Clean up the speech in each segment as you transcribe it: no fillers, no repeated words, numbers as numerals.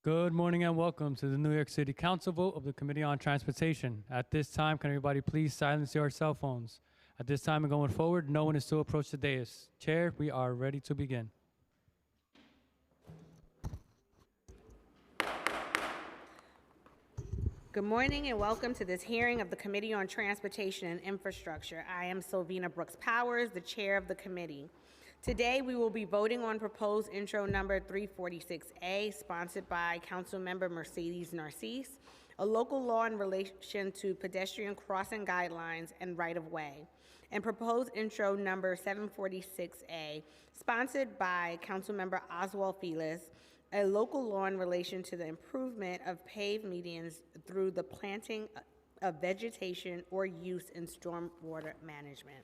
Good morning and welcome to the New York City Council vote of the Committee on Transportation. At this time, can everybody please silence your cell phones? At this time and going forward, no one is to approach the dais. Chair, we are ready to begin. Good morning and welcome to this hearing of the Committee on Transportation and Infrastructure. I am Sylvina Brooks Powers, the chair of the committee. Today, we will be voting on proposed intro number 346A, sponsored by Councilmember Mercedes Narcisse, a local law in relation to pedestrian crossing guidelines and right-of-way, and proposed intro number 746A, sponsored by Councilmember Oswald Felix, a local law in relation to the improvement of paved medians through the planting of vegetation or use in stormwater management.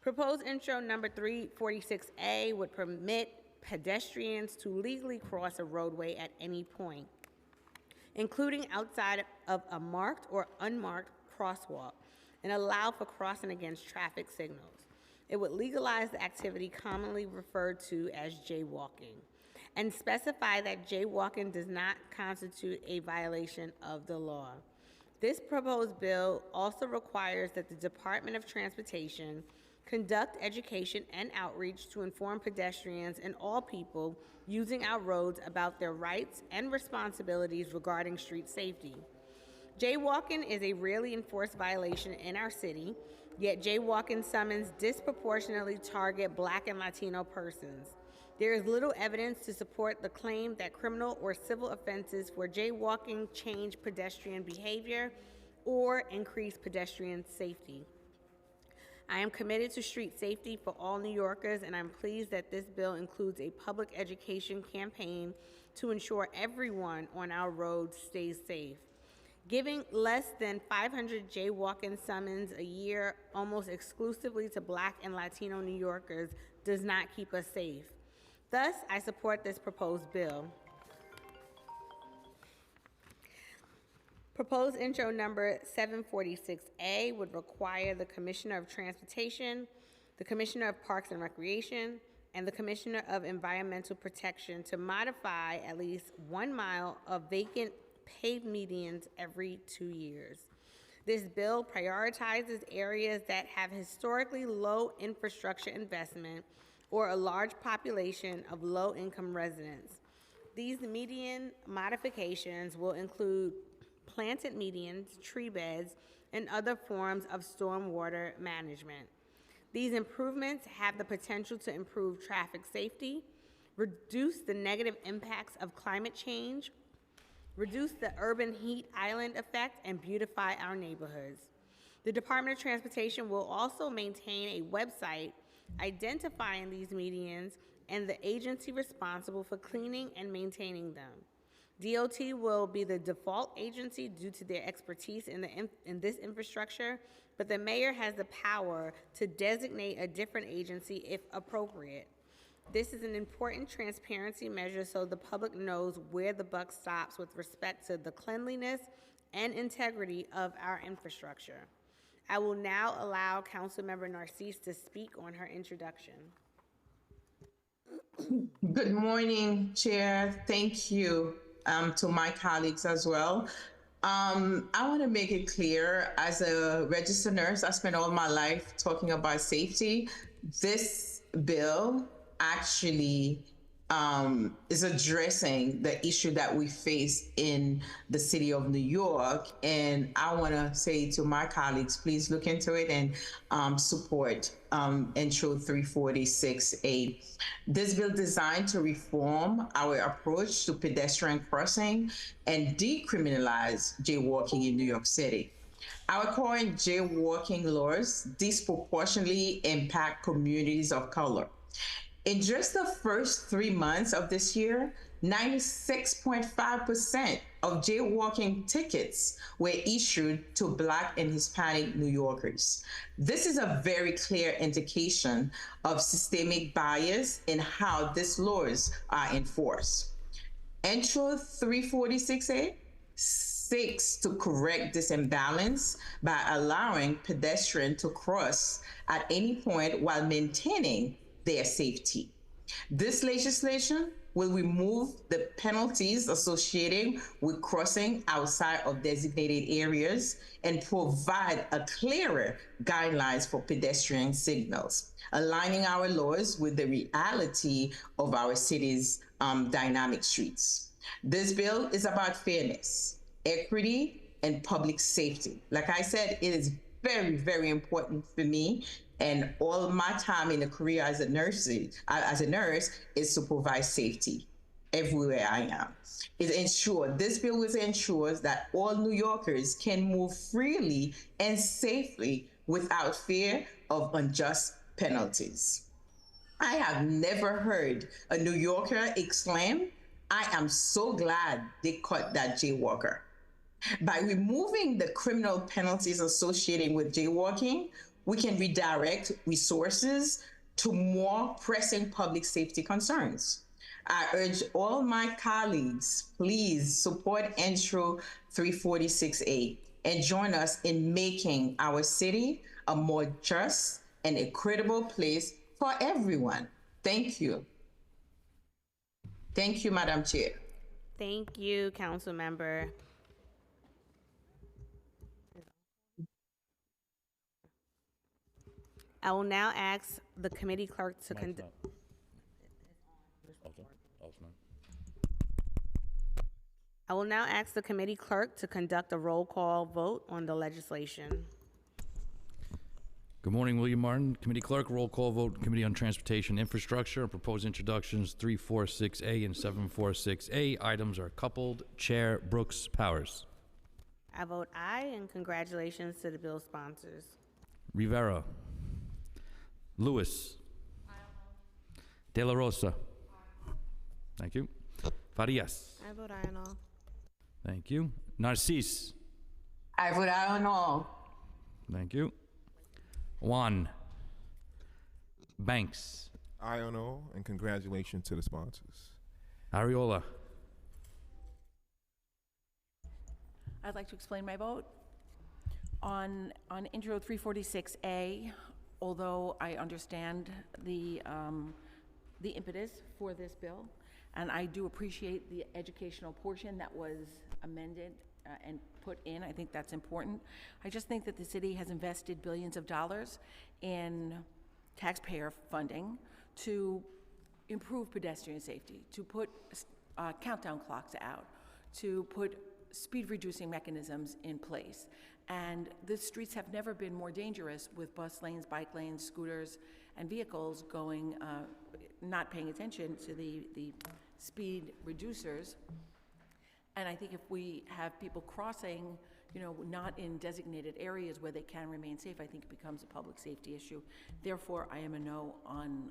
Proposed intro number 346A would permit pedestrians to legally cross a roadway at any point, including outside of a marked or unmarked crosswalk, and allow for crossing against traffic signals. It would legalize the activity commonly referred to as jaywalking, and specify that jaywalking does not constitute a violation of the law. This proposed bill also requires that the Department of Transportation conduct education and outreach to inform pedestrians and all people using our roads about their rights and responsibilities regarding street safety. Jaywalking is a rarely enforced violation in our city, yet jaywalking summons disproportionately target Black and Latino persons. There is little evidence to support the claim that criminal or civil offenses for jaywalking change pedestrian behavior or increase pedestrian safety. I am committed to street safety for all New Yorkers, and I'm pleased that this bill includes a public education campaign to ensure everyone on our roads stays safe. Giving less than 500 jaywalking summons a year almost exclusively to Black and Latino New Yorkers does not keep us safe. Thus, I support this proposed bill. Proposed intro number 746A would require the Commissioner of Transportation, the Commissioner of Parks and Recreation, and the Commissioner of Environmental Protection to modify at least 1 mile of vacant paved medians every 2 years. This bill prioritizes areas that have historically low infrastructure investment or a large population of low-income residents. These median modifications will include planted medians, tree beds, and other forms of stormwater management. These improvements have the potential to improve traffic safety, reduce the negative impacts of climate change, reduce the urban heat island effect, and beautify our neighborhoods. The Department of Transportation will also maintain a website identifying these medians and the agency responsible for cleaning and maintaining them. DOT will be the default agency due to their expertise in this infrastructure, but the mayor has the power to designate a different agency if appropriate. This is an important transparency measure so the public knows where the buck stops with respect to the cleanliness and integrity of our infrastructure. I will now allow Councilmember Narcisse to speak on her introduction. Good morning, Chair. Thank you to my colleagues as well. I want to make it clear, as a registered nurse, I spent all my life talking about safety. This bill actually is addressing the issue that we face in the city of New York. And I want to say to my colleagues, please look into it and support Intro 346A. This bill designed to reform our approach to pedestrian crossing and decriminalize jaywalking in New York City. Our current jaywalking laws disproportionately impact communities of color. In just the first 3 months of this year, 96.5% of jaywalking tickets were issued to Black and Hispanic New Yorkers. This is a very clear indication of systemic bias in how these laws are enforced. Intro 346A seeks to correct this imbalance by allowing pedestrians to cross at any point while maintaining their safety. This legislation will remove the penalties associated with crossing outside of designated areas and provide a clearer guidelines for pedestrian signals, aligning our laws with the reality of our city's dynamic streets. This bill is about fairness, equity, and public safety. Like I said, it is very, very important for me. And all my time in a career as a nurse is to provide safety everywhere I am. This bill ensures that all New Yorkers can move freely and safely without fear of unjust penalties. I have never heard a New Yorker exclaim, "I am so glad they caught that jaywalker." By removing the criminal penalties associated with jaywalking, we can redirect resources to more pressing public safety concerns. I urge all my colleagues, please support Intro 346A and join us in making our city a more just and equitable place for everyone. Thank you. Thank you, Madam Chair. Thank you, Council Member. I will now ask the committee clerk to conduct. I will now ask the committee clerk to conduct a roll call vote on the legislation. Good morning, William Martin, Committee Clerk. Roll call vote, Committee on Transportation Infrastructure. Proposed introductions 346A and 746A. Items are coupled. Chair Brooks Powers. I vote aye, and congratulations to the bill sponsors. Rivera. Lewis. De La Rosa. Thank you. Farias. I vote aye on all. Thank you. Narcisse. I vote aye on all. Thank you. Juan. Banks. Aye on all, and congratulations to the sponsors. Ariola. I'd like to explain my vote. On Intro 346A, although I understand the impetus for this bill, and I do appreciate the educational portion that was amended and put in. I think that's important. I just think that the city has invested billions of dollars in taxpayer funding to improve pedestrian safety, to put countdown clocks out, to put speed-reducing mechanisms in place. And the streets have never been more dangerous with bus lanes, bike lanes, scooters, and vehicles going, not paying attention to the speed reducers. And I think if we have people crossing, not in designated areas where they can remain safe, I think it becomes a public safety issue. Therefore, I am a no on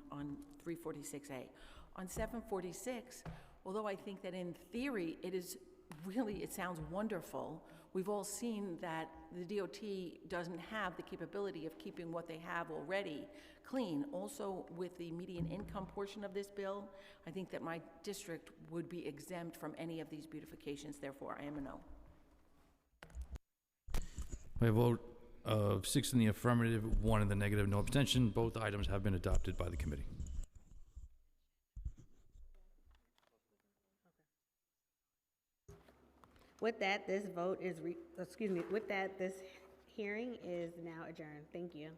346A. On 746, although I think that in theory it sounds wonderful, we've all seen that the DOT doesn't have the capability of keeping what they have already clean. Also, with the median income portion of this bill, I think that my district would be exempt from any of these beautifications. Therefore, I am a no. By a vote of 6 in the affirmative, 1 in the negative, no abstention, both items have been adopted by the committee. With that, this vote is, this hearing is now adjourned. Thank you.